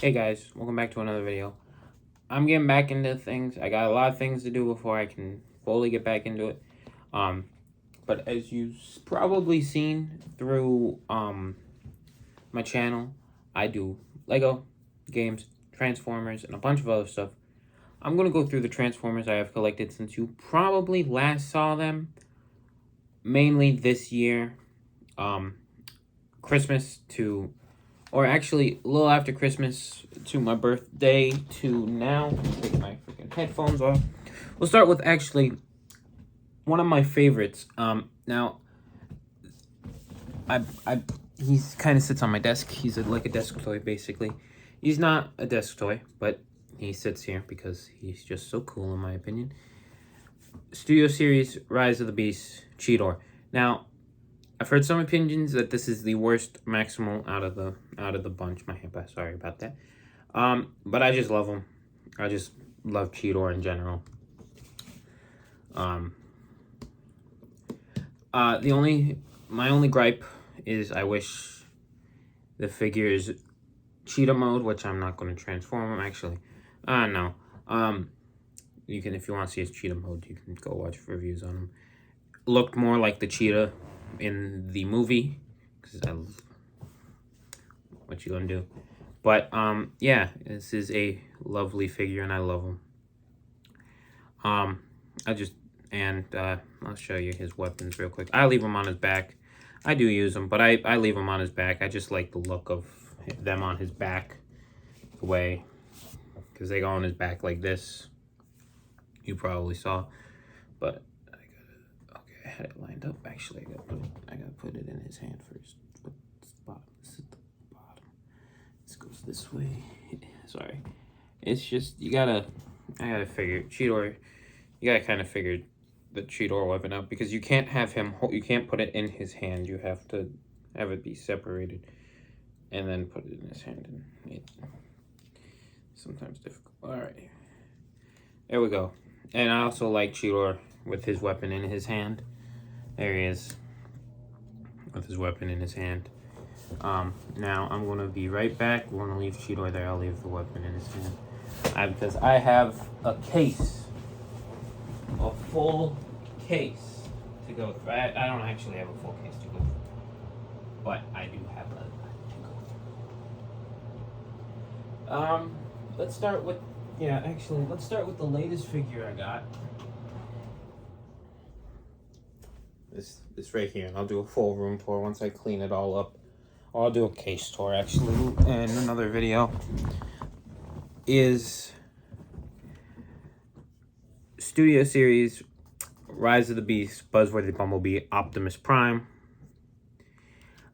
Hey guys, welcome back to another video. I'm getting back into things. I got a lot of things to do before I can fully get back into it. Um, but as you've probably seen through my channel, I do Lego games, Transformers, and a bunch of other stuff. I'm gonna go through the Transformers I have collected since you probably last saw them, mainly this year, um, Christmas to or actually a little after Christmas to my birthday to now. Take my freaking headphones off. We'll start with actually one of my favorites. Now I he's kind of sits on my desk. He's like a desk toy basically. He's not a desk toy, but he sits here because he's just so cool in my opinion. Studio Series Rise of the Beast Cheetor. Now I've heard some opinions that this is the worst Maximal out of the bunch. My headbutt, sorry about that. But I just love him. I just love Cheetor in general. My only gripe is I wish the figure is cheetah mode, which I'm not going to transform him actually. No. You can, if you want to see his cheetah mode, you can go watch reviews on him. Looked more like the cheetah in the movie, because what you gonna do? But yeah, this is a lovely figure, and I love him. I just I'll show you his weapons real quick. I leave him on his back. I do use them, but I leave him on his back. I just like the look of them on his back, the way, because they go on his back like this. You probably saw, but I had it lined up. Actually, I gotta put it in his hand first. What's the bottom? This is the bottom. This goes this way. Sorry, it's just I gotta figure Cheetor. You gotta kind of figure the Cheetor weapon out because you can't have him. You can't put it in his hand. You have to have it be separated, and then put it in his hand. And it's sometimes difficult. All right, there we go. And I also like Cheetor with his weapon in his hand. There he is, with his weapon in his hand. Now I'm gonna be right back. We're gonna leave Cheetor there. I'll leave the weapon in his hand. Because I have a case, a full case to go through. I don't actually have a full case to go through, but I do have a to go through. Let's start with let's start with the latest figure I got. This right here, and I'll do a full room tour once I clean it all up. Or I'll do a case tour actually in another video. Is Studio Series Rise of the Beast Buzzworthy Bumblebee Optimus Prime.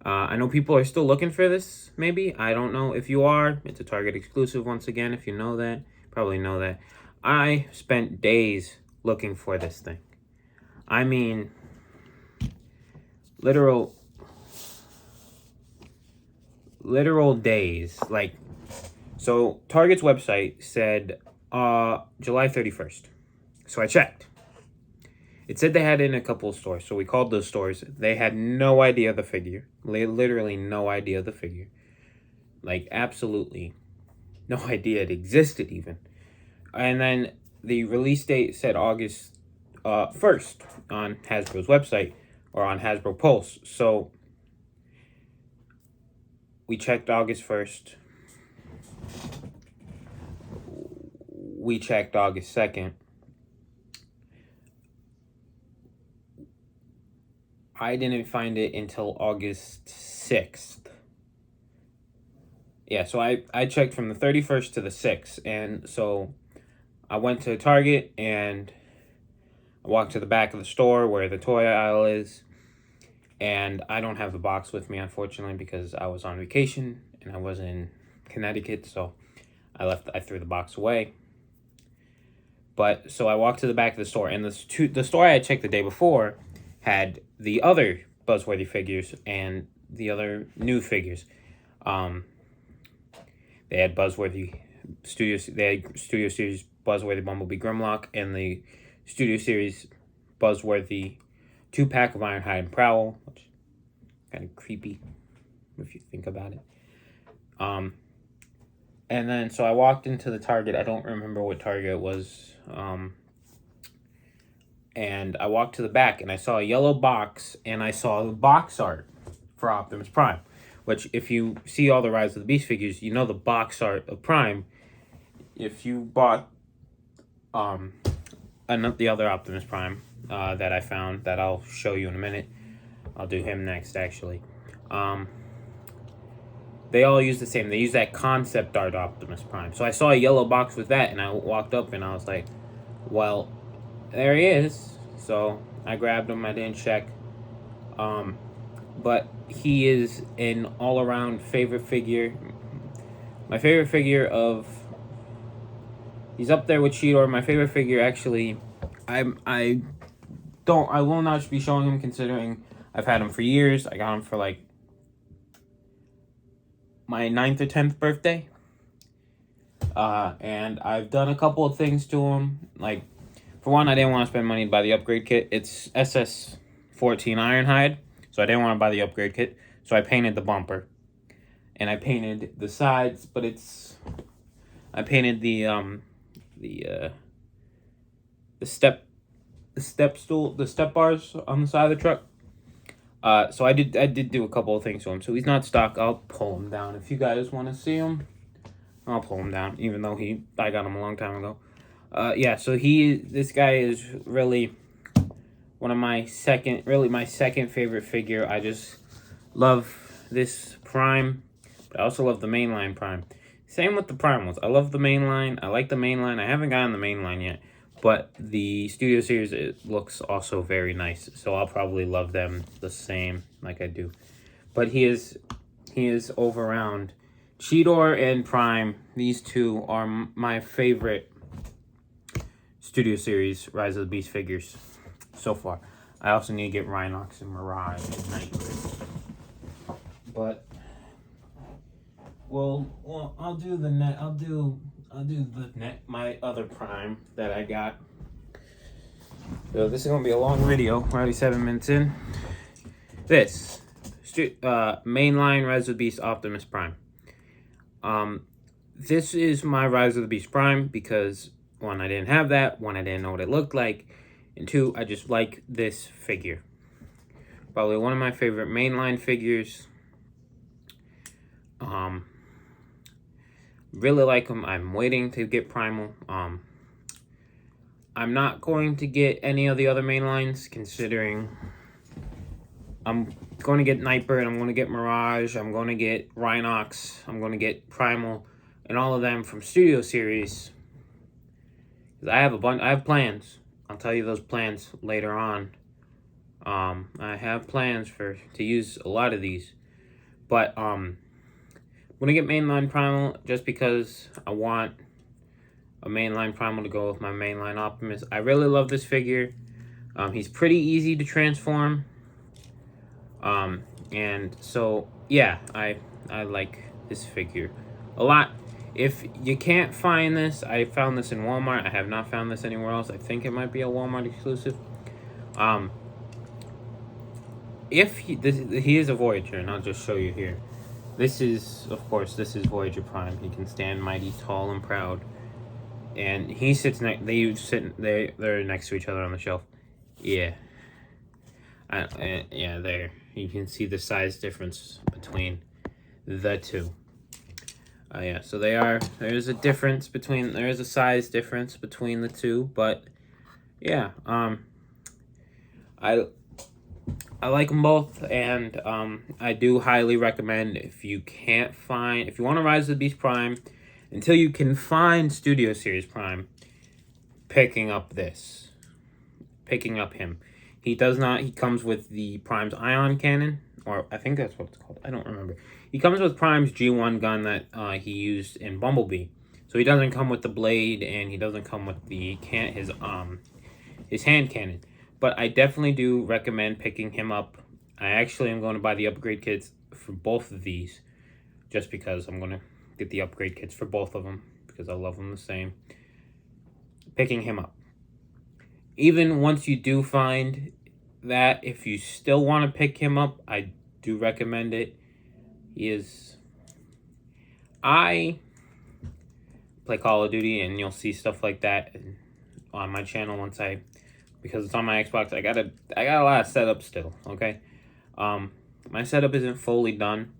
I know people are still looking for this, maybe. I don't know if you are. It's a Target exclusive once again, if you know that. Probably know that. I spent days looking for this thing. I mean, literal days. Like, so Target's website said July 31st. So I checked. It said they had it in a couple of stores, so we called those stores. They had no idea of the figure. Literally no idea of the figure. Like, absolutely no idea it existed even. And then the release date said August 1st on Hasbro's website, or on Hasbro Pulse. So we checked August 1st. We checked August 2nd. I didn't find it until August 6th. Yeah, so I checked from the 31st to the 6th. And so I went to Target and I walked to the back of the store where the toy aisle is. And I don't have the box with me, unfortunately, because I was on vacation and I was in Connecticut. So I threw the box away. But so I walked to the back of the store, and the store I had checked the day before had the other Buzzworthy figures and the other new figures. They had Studio Series Buzzworthy Bumblebee Grimlock and the Studio Series Buzzworthy 2-pack of Ironhide and Prowl, which kind of creepy if you think about it. And then, so I walked into the Target. I don't remember what Target it was. And I walked to the back and I saw a yellow box and I saw the box art for Optimus Prime. Which, if you see all the Rise of the Beast figures, you know the box art of Prime. If you bought the other Optimus Prime that I found, that I'll show you in a minute. I'll do him next, actually. They all use the same. They use that concept art Optimus Prime. So I saw a yellow box with that, and I walked up and I was like, well, there he is. So I grabbed him. I didn't check. But he is an all-around favorite figure. My favorite figure of... He's up there with Cheetor. My favorite figure, actually, I will not be showing him, considering I've had him for years. I got him for like my 9th or 10th birthday. And I've done a couple of things to him. Like, for one, I didn't want to spend money to buy the upgrade kit. It's SS14 Ironhide, so I didn't want to buy the upgrade kit. So I painted the bumper. And I painted the sides, but I painted the step bars on the side of the truck. So I did do a couple of things to him. So he's not stock. I'll pull him down. If you guys want to see him, I'll pull him down, even though I got him a long time ago. Yeah, so this guy is really one of my second favorite figure. I just love this Prime, but I also love the mainline Prime. Same with the Prime ones. I love the mainline. I like the mainline. I haven't gotten the mainline yet, but the Studio Series, it looks also very nice. So I'll probably love them the same like I do. But he is over around. Cheetor and Prime, these two are my favorite Studio Series Rise of the Beast figures so far. I also need to get Rhinox and Mirage and Nightbreed. But well, I'll do the net. I'll do the net. My other Prime that I got. So this is gonna be a long video. We're already 7 minutes in. This mainline Rise of the Beast Optimus Prime. This is my Rise of the Beast Prime because, one, I didn't have that. One, I didn't know what it looked like. And two, I just like this figure. Probably one of my favorite mainline figures. Really like him. I'm waiting to get Primal. I'm not going to get any of the other mainlines, considering I'm going to get Nightbird, I'm going to get Mirage, I'm going to get Rhinox, I'm going to get Primal, and all of them from Studio Series. I have plans. I'll tell you those plans later on. I have plans to use a lot of these, but I'm going to get mainline Primal just because I want a mainline Primal to go with my mainline Optimus. I really love this figure. He's pretty easy to transform. And so, yeah, I like this figure a lot. If you can't find this, I found this in Walmart. I have not found this anywhere else. I think it might be a Walmart exclusive. He is a Voyager, and I'll just show you here. This is Voyager Prime. He can stand mighty tall and proud. And he sits they're next to each other on the shelf. Yeah. Yeah, there. You can see the size difference between the two. Yeah, so there is a size difference between the two, but yeah, I like them both, and I do highly recommend, if you want to Rise of the Beast Prime, until you can find Studio Series Prime, picking up him. He comes with the Prime's ion cannon, or I think that's what it's called. I don't remember. He comes with Prime's G1 gun that he used in Bumblebee. So he doesn't come with the blade, and he doesn't come with his hand cannon. But I definitely do recommend picking him up. I actually am going to buy the upgrade kits for both of these, just because I'm going to get the upgrade kits for both of them, because I love them the same. Picking him up. Even once you do find that, if you still want to pick him up, I do recommend it. I play Call of Duty, and you'll see stuff like that on my channel because it's on my Xbox. I got a lot of setup still. Okay, my setup isn't fully done,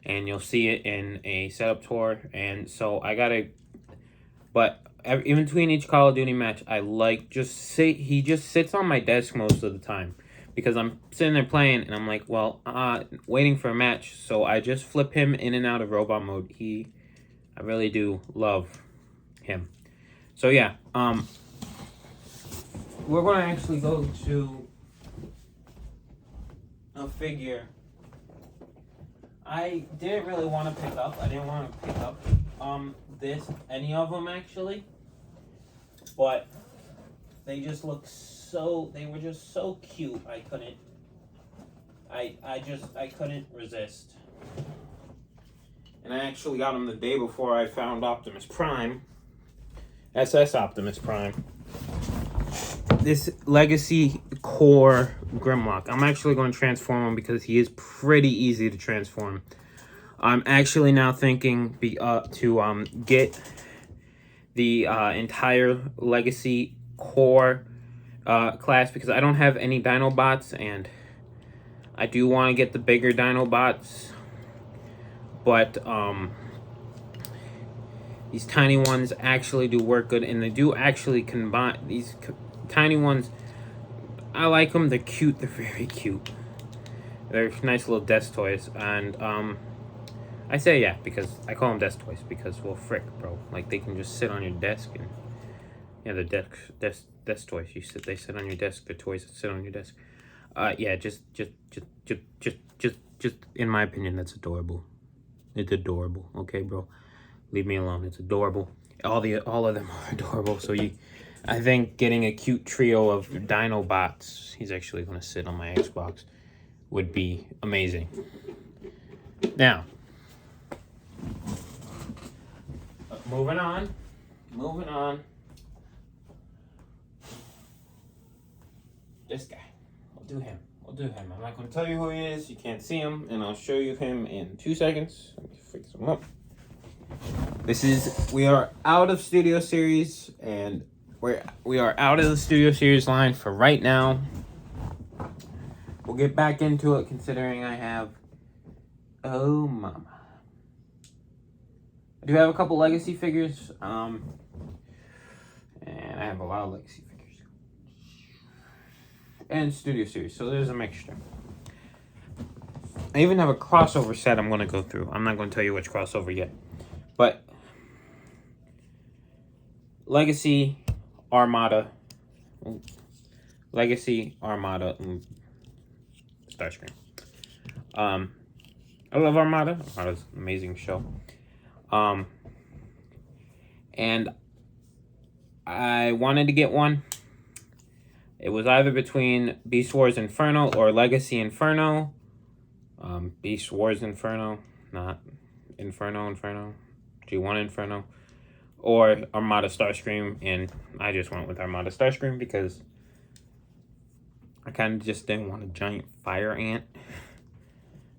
and you'll see it in a setup tour. And so but in between each Call of Duty match, he just sits on my desk most of the time because I'm sitting there playing, and I'm like, well, waiting for a match. So I just flip him in and out of robot mode. I really do love him. So yeah, we're gonna actually go to a figure I didn't really want to pick up. I didn't want to pick up any of them actually, but they were just so cute. I couldn't resist. And I actually got them the day before I found Optimus Prime. SS Optimus Prime. This Legacy Core Grimlock. I'm actually going to transform him because he is pretty easy to transform. I'm actually now thinking to get the entire Legacy Core class because I don't have any Dinobots, and I do want to get the bigger Dinobots. But these tiny ones actually do work good, and they do actually combine. These tiny ones, I like them. They're cute. They're very cute. They're nice little desk toys, and I say yeah because I call them desk toys because, well, frick, bro. Like, they can just sit on your desk, and yeah, they're desk toys. They sit on your desk. They're toys that sit on your desk. Yeah, just in my opinion, that's adorable. It's adorable, okay, bro? Leave me alone. It's adorable. All of them are adorable. So I think getting a cute trio of Dinobots, he's actually going to sit on my Xbox, would be amazing. Now, moving on. This guy. We'll do him. I'm not going to tell you who he is. You can't see him, and I'll show you him in 2 seconds. Let me fix him up. We are out of Studio Series, and we are out of the Studio Series line for right now. We'll get back into it, considering I have... Oh, mama. I do have a couple Legacy figures, and I have a lot of Legacy figures. And Studio Series, so there's a mixture. I even have a crossover set I'm going to go through. I'm not going to tell you which crossover yet. But Legacy, Armada, and Starscream. I love Armada. Armada's an amazing show. And I wanted to get one. It was either between Beast Wars Inferno or Legacy Inferno. Beast Wars Inferno, not Inferno. G1 Inferno. Or Armada Starscream. And I just went with Armada Starscream because I kind of just didn't want a giant fire ant.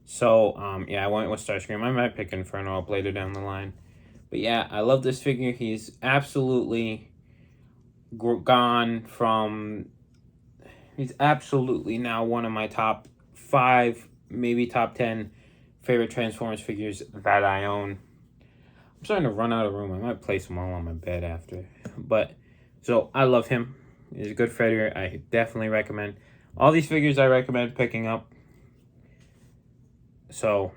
So, yeah, I went with Starscream. I might pick Inferno up later down the line. But yeah, I love this figure. He's absolutely gone from... He's absolutely now one of my top 5, maybe top 10 favorite Transformers figures that I own. I'm starting to run out of room. I might place them all on my bed after. But, so, I love him. He's a good figure. I definitely recommend. All these figures I recommend picking up. So,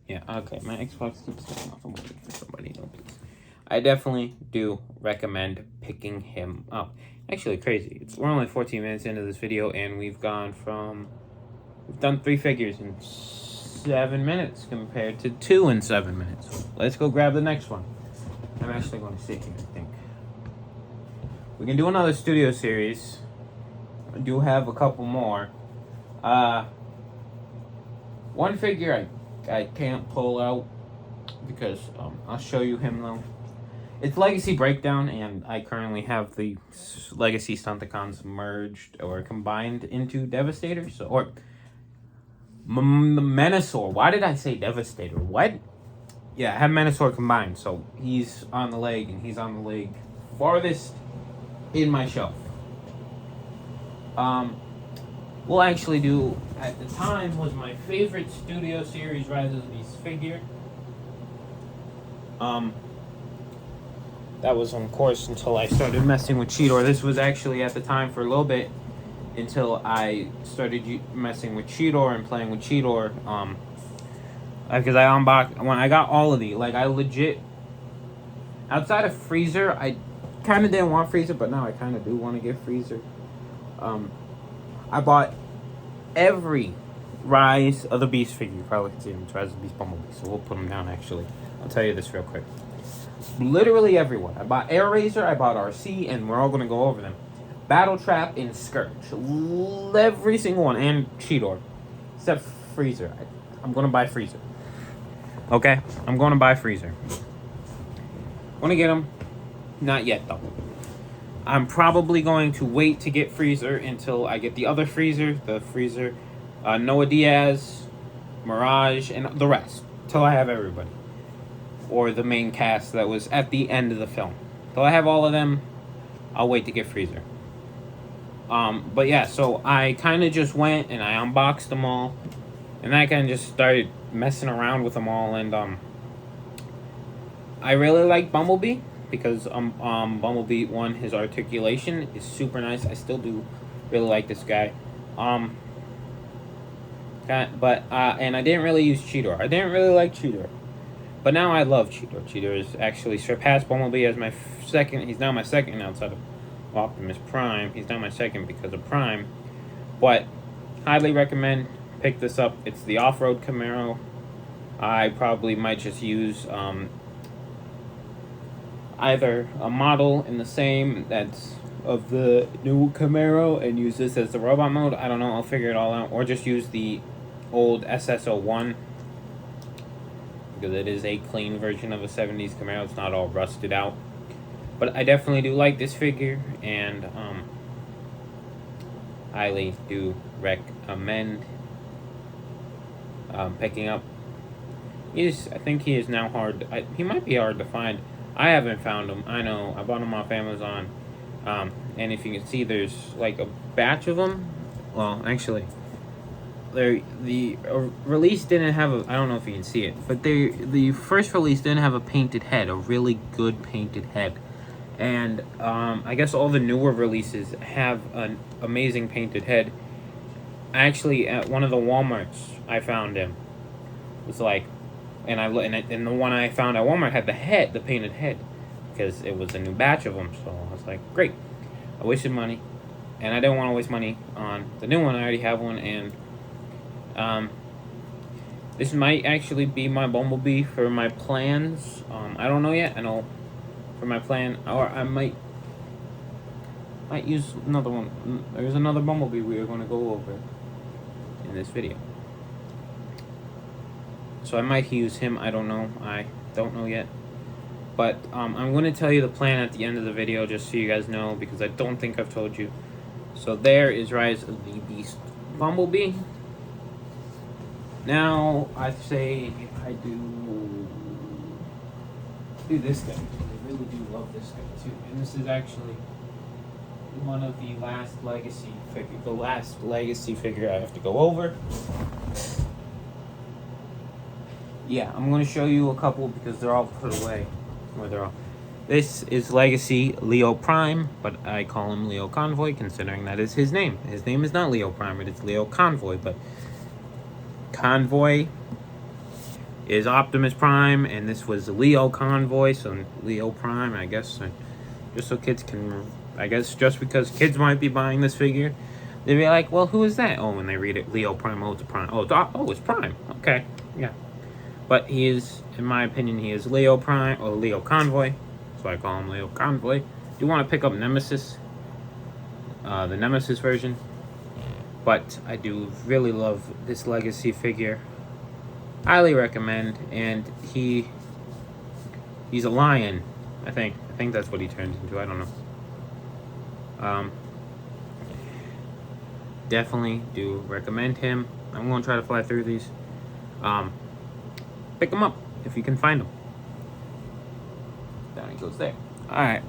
yeah, okay. My Xbox keeps turning off. I'm waiting for somebody. No, please. I definitely do recommend picking him up. Actually, crazy. We're only 14 minutes into this video, and we've done 3 figures in 7 minutes compared to 2 in 7 minutes. Let's go grab the next one. I'm actually going to sit here, I think. We can do another Studio Series. I do have a couple more. One figure I can't pull out because I'll show you him though. It's Legacy Breakdown, and I currently have the Legacy Stunticons merged or combined into Devastator. So, or Menasor. Why did I say Devastator? What? Yeah, I have Menasor combined, so he's on the leg, and he's on the leg farthest in my shelf. We'll actually do, at the time, was my favorite Studio Series Rise of the Beast figure. That was on course until I started messing with Cheetor. This was actually at the time for a little bit until I started messing with Cheetor and playing with Cheetor. Because I unboxed, when I got all of these, like I legit, outside of Freezer, I kind of didn't want Freezer, but now I kind of do want to get Freezer. I bought every Rise of the Beast figure. You probably can see them. It's Rise of the Beast Bumblebee, so we'll put them down actually. I'll tell you this real quick. Literally everyone. I bought Air Razor, I bought RC, and we're all going to go over them. Battle Trap and Scourge. Every single one. And Cheetor. Except Freezer. I'm going to buy Freezer. Okay? I'm going to buy Freezer. I'm going to get him. Not yet, though. I'm probably going to wait to get Freezer until I get the other Freezer. The Freezer. Noah Diaz, Mirage, and the rest. Till I have everybody. Or the main cast that was at the end of the film. Till I have all of them, I'll wait to get Freezer. But yeah, so I kind of just went and I unboxed them all. And I kind of just started messing around with them all. And I really like Bumblebee. Because Bumblebee, one, his articulation is super nice. I still do really like this guy. And I didn't really use Cheetor. I didn't really like Cheetor. But now I love Cheetor. Cheetor has actually surpassed Bumblebee as my second. He's now my second outside of Optimus Prime. He's now my second because of Prime. But highly recommend. Pick this up. It's the off-road Camaro. I probably might just use either a model in the same that's of the new Camaro and use this as the robot mode. I don't know. I'll figure it all out. Or just use the old SS01. Because it is a clean version of a 70s Camaro. It's not all rusted out. But I definitely do like this figure. And highly do recommend picking up. I think he is now hard. He might be hard to find. I haven't found him. I know. I bought him off Amazon. And if you can see, there's like a batch of them. Well, actually, the release didn't have a. I don't know if you can see it, but the first release didn't have a painted head, a really good painted head, and I guess all the newer releases have an amazing painted head. Actually, at one of the WalMarts, I found him. It was like, and the one I found at Walmart had the painted head, because it was a new batch of them. So I was like, great. I wasted money, and I didn't want to waste money on the new one. I already have one, and this might actually be my Bumblebee for my plans. I don't know yet. I know for my plan, or I might use another one. There's another Bumblebee we are going to go over in this video. So I might use him. I don't know. I don't know yet. But I'm going to tell you the plan at the end of the video just so you guys know, because I don't think I've told you. So there is Rise of the Beast Bumblebee. Now, I say I do this guy. I really do love this guy too. And this is actually one of the last legacy figure I have to go over. Yeah, I'm going to show you a couple because they're all put away. Or they're all. This is Legacy Leo Prime, but I call him Leo Convoy considering that is his name. His name is not Leo Prime, but it's Leo Convoy. But Convoy is Optimus Prime, and this was Leo Convoy, so Leo Prime, I guess. Just so kids can, I guess, just because kids might be buying this figure, they'd be like, well, who is that? Oh, when they read it, Leo Prime, oh, it's Prime. Oh, it's Prime. Okay, yeah. But he is, in my opinion, he is Leo Prime, or Leo Convoy. So I call him Leo Convoy. You want to pick up Nemesis, the Nemesis version. But I do really love this Legacy figure. Highly recommend. And he's a lion, I think. I think that's what he turns into. I don't know. Definitely do recommend him. I'm going to try to fly through these. Pick them up. if you can find them. Down he goes there. Alright.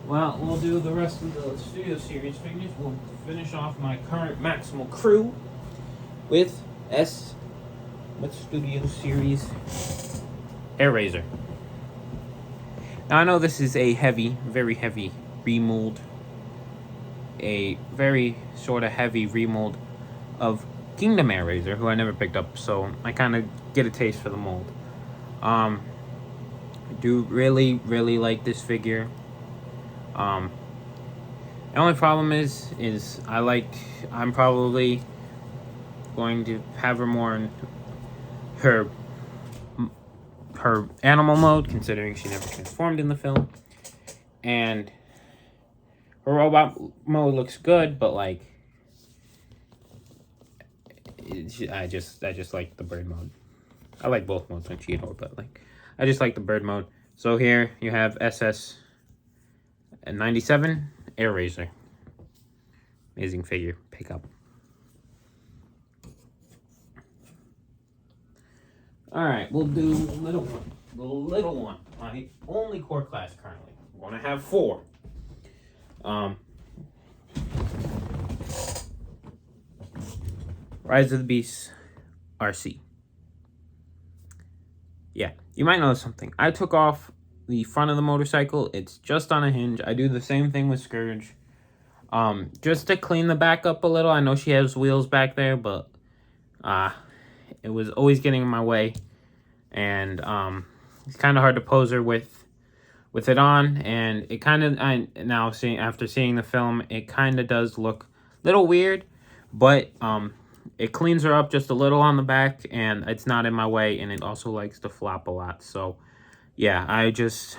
Well, we'll do the rest of the Studio Series figures. We'll finish off my current Maximal crew with Studio Series Airazor. Now I know this is a heavy, very heavy remold. A very sort of heavy remold of Kingdom Airazor, who I never picked up, so I kind of get a taste for the mold. I do really, really like this figure. The only problem is I'm probably going to have her more in her animal mode, considering she never transformed in the film, and her robot mode looks good, but like I just like the bird mode. I like both modes on Cheetor, but like I just like the bird mode. So here you have SS97 Airazor. Amazing figure. Pick up. Alright, we'll do the little one. The little one. My only core class currently. I'm going to have 4. Rise of the Beasts RC. Yeah, you might notice something. I took off the front of the motorcycle. It's just on a hinge. I do the same thing with Scourge. Just to clean the back up a little. I know she has wheels back there, but it was always getting in my way. And it's kind of hard to pose her with it on. And it kind of, after seeing the film, it kind of does look a little weird. But it cleans her up just a little on the back, and it's not in my way, and it also likes to flop a lot. So, yeah, I just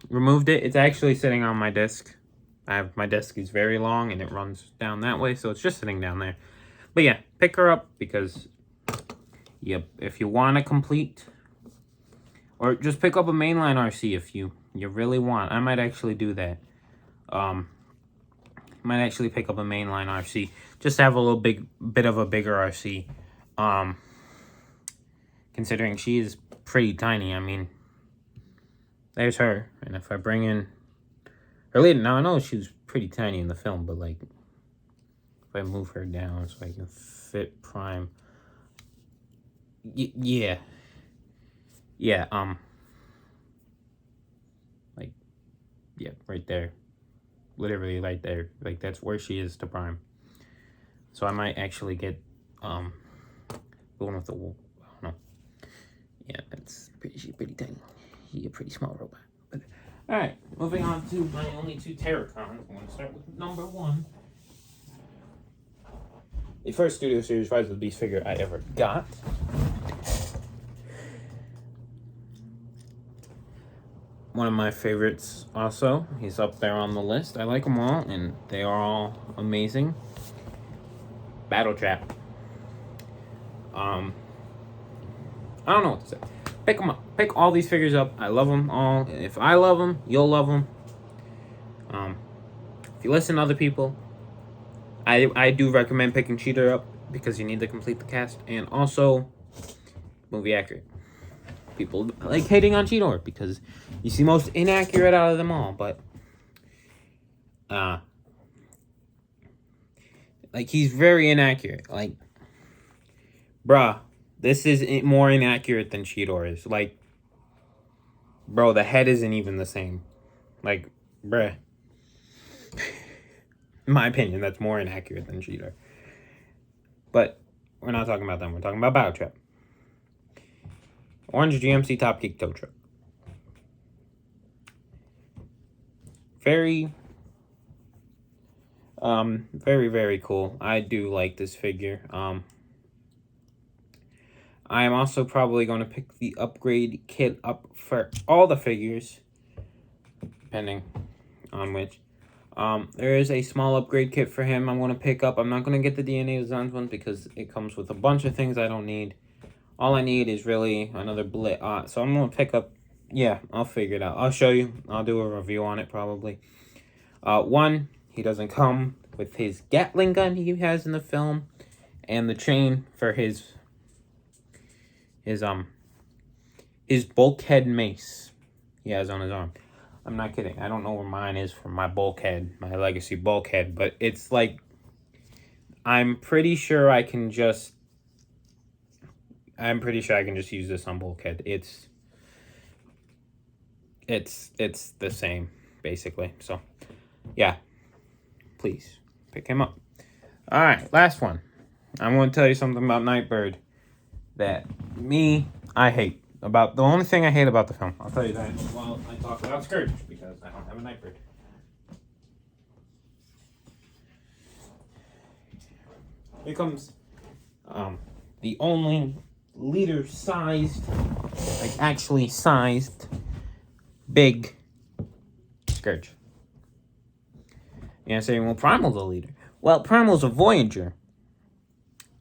removed it. It's actually sitting on my desk. My desk is very long, and it runs down that way, so it's just sitting down there. But yeah, pick her up because, yep, if you want to complete, or just pick up a mainline RC if you really want. I might actually do that. Might actually pick up a mainline RC. Just have a little bit of a bigger RC. Considering she is pretty tiny. I mean, there's her. And if I bring in her lead, now I know she was pretty tiny in the film, but like, if I move her down so I can fit Prime. Yeah, like, yeah, right there. Literally right there. Like, that's where she is to Prime. So I might actually get the one with the wool. I don't know. Yeah, she's pretty tiny. She's a pretty small robot. But alright, moving on to my only 2 Terracons. I'm gonna start with number 1. The first Studio Series Rise of the Beast figure I ever got. One of my favorites also. He's up there on the list. I like them all, and they are all amazing. Battletrap. I don't know what to say. Pick them up. Pick all these figures up. I love them all. If I love them, you'll love them. If you listen to other people, I do recommend picking Cheetor up because you need to complete the cast, and also movie accurate. People like hating on Cheetor because he's the most inaccurate out of them all, but like, he's very inaccurate. Like, bruh, this is more inaccurate than Cheetor is. Like, bro, the head isn't even the same. Like, bruh. In my opinion, that's more inaccurate than Cheetor. But we're not talking about them. We're talking about Battletrap. Orange GMC Top Geek tow truck. Very, very cool. I do like this figure. I am also probably going to pick the upgrade kit up for all the figures, depending on which. There is a small upgrade kit for him I'm going to pick up. I'm not going to get the DNA Designs one because it comes with a bunch of things I don't need. All I need is really another Blit. So I'm going to pick up, yeah, I'll figure it out. I'll show you. I'll do a review on it probably. One, he doesn't come with his Gatling gun he has in the film. and the chain for his bulkhead mace he has on his arm. I'm not kidding. I don't know where mine is for my bulkhead, my legacy bulkhead, but it's like, I'm pretty sure I can just use this on bulkhead. It's the same basically. So yeah, please pick him up. All right, last one. I'm going to tell you something about Nightbird that I hate. About the only thing I hate about the film. I'll tell you that while I talk about Scourge, because I don't have a Nightbird. Here comes the only leader-sized, like actually sized, big Scourge. You're saying, well, Primal's a leader. Well, Primal's a Voyager.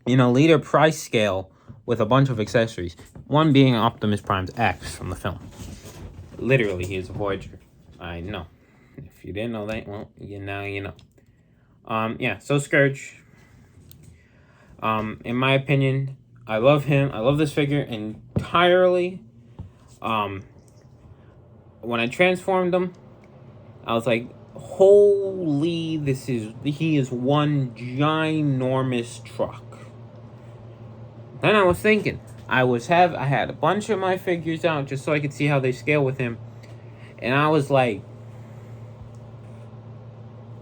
Leader price scale with a bunch of accessories. One being Optimus Prime's X from the film. Literally, he is a Voyager. I know. If you didn't know that, well, you know. Yeah, so Scourge. In my opinion, I love him. I love this figure entirely. When I transformed him, I was like, holy, he is one ginormous truck. Then I was thinking, I had a bunch of my figures out just so I could see how they scale with him. And I was like,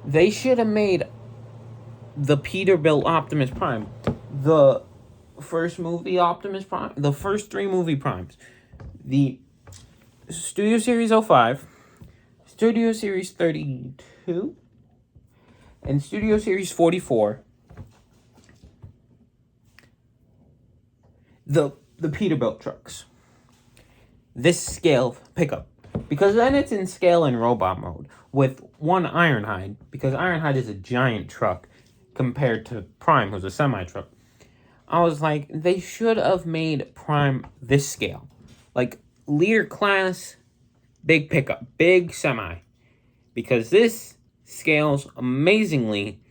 they should have made the Peterbilt Optimus Prime, the first movie Optimus Prime, the first 3 movie Primes, the Studio Series 05, Studio Series 32, and Studio Series 44. The Peterbilt trucks. This scale pickup. Because then it's in scale and robot mode with one Ironhide. Because Ironhide is a giant truck compared to Prime, who's a semi-truck. I was like, they should have made Prime this scale. Like, leader class, big pickup, big semi. Because this scales amazingly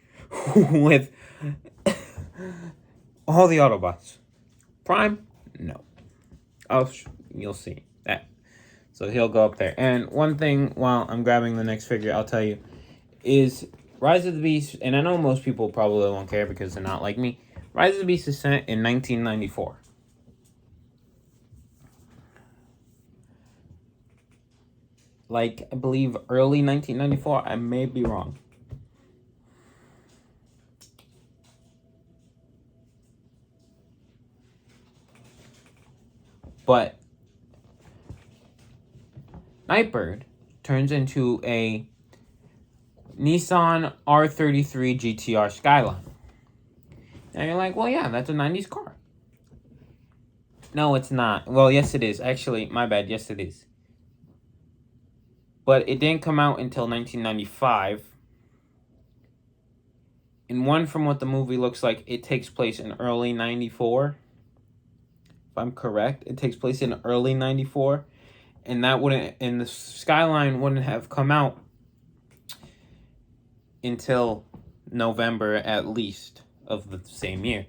with all the Autobots. Prime? No. You'll see that. So he'll go up there. And one thing, while I'm grabbing the next figure, I'll tell you, is Rise of the Beast, and I know most people probably won't care because they're not like me, Rise of the Beast is set in 1994. Like, I believe early 1994. I may be wrong. But Nightbird turns into a Nissan R33 GTR Skyline. And you're like, well, yeah, that's a 90s car. No, it's not. Well, yes, it is. Actually, my bad. Yes, it is. But it didn't come out until 1995. And one, from what the movie looks like, it takes place in early 94. If I'm correct, it takes place in early 94. And the Skyline wouldn't have come out until November at least of the same year.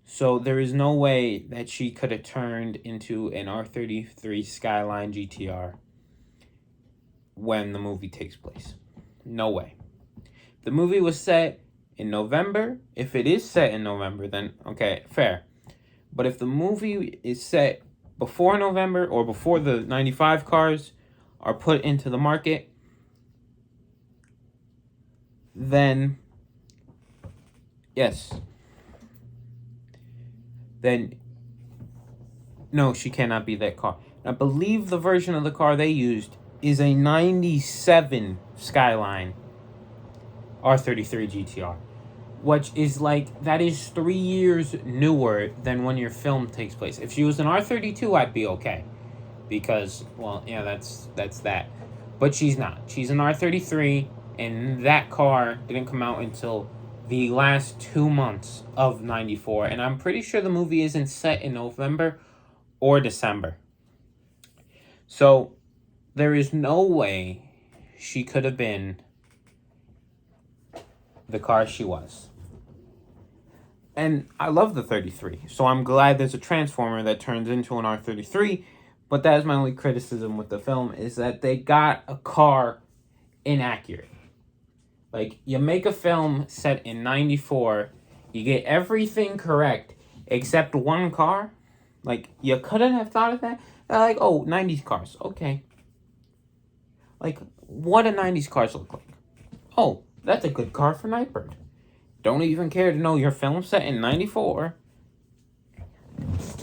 So there is no way that she could have turned into an R33 Skyline GTR when the movie takes place. No way. The movie was set in November. If it is set in November, then okay, fair. But if the movie is set before November or before the 95 cars are put into the market, then yes. Then no, she cannot be that car. I believe the version of the car they used is a 97 Skyline R33 GTR, which is like, that is 3 years newer than when your film takes place. If she was an R32, I'd be okay, because, well, yeah, that's that. But she's not. She's an R33, and that car didn't come out until the last 2 months of 94, and I'm pretty sure the movie isn't set in November or December. So there is no way she could have been the car she was. And I love the 33. So I'm glad there's a Transformer that turns into an R33. But that is my only criticism with the film, is that they got a car inaccurate. Like, you make a film set in 94, you get everything correct except one car. Like, you couldn't have thought of that. They're like, oh, 90s cars. Okay. Like, what do 90s cars look like? Oh, that's a good car for Nightbird. Don't even care to know your film set in 94.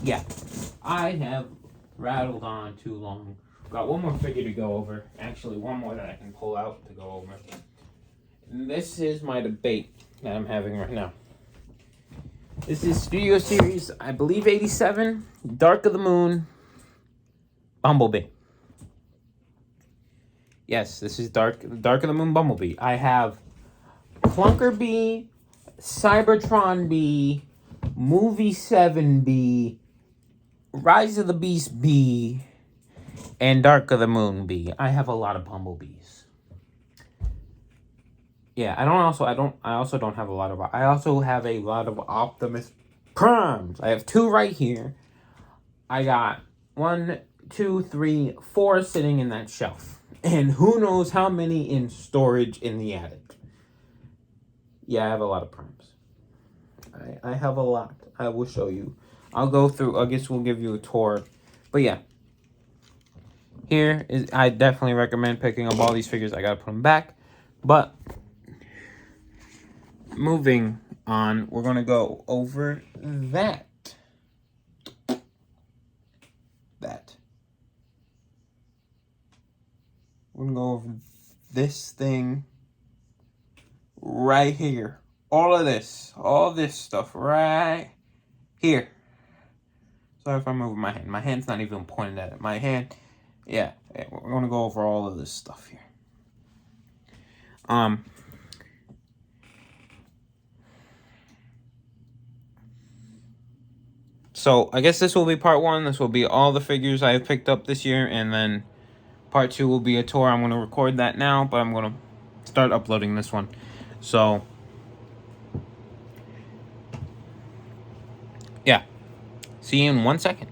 Yeah, I have rattled on too long. Got one more figure to go over. Actually, one more that I can pull out to go over. And this is my debate that I'm having right now. This is Studio Series, I believe 87, Dark of the Moon, Bumblebee. Yes, this is Dark of the Moon Bumblebee. I have Clunker Bee, Cybertron Bee, Movie 7 Bee, Rise of the Beast Bee, and Dark of the Moon Bee. I have a lot of Bumblebees. Yeah, I also don't have a lot of. I also have a lot of Optimus Primes. I have 2 right here. I got 1, 2, 3, 4 sitting in that shelf, and who knows how many in storage in the attic. Yeah, I have a lot of Primes. I have a lot. I will show you. I'll go through. I guess we'll give you a tour. But yeah. Here is. I definitely recommend picking up all these figures. I gotta put them back. But moving on, we're gonna go over that. We're gonna go over this thing right here. All this stuff right here. Sorry if I'm moving my hand. My hand's not even pointed at it. My hand, yeah, we're gonna go over all of this stuff here. So I guess this will be part 1. This will be all the figures I have picked up this year, and then part 2 will be a tour. I'm gonna record that now, but I'm gonna start uploading this one. So yeah, see you in 1 second.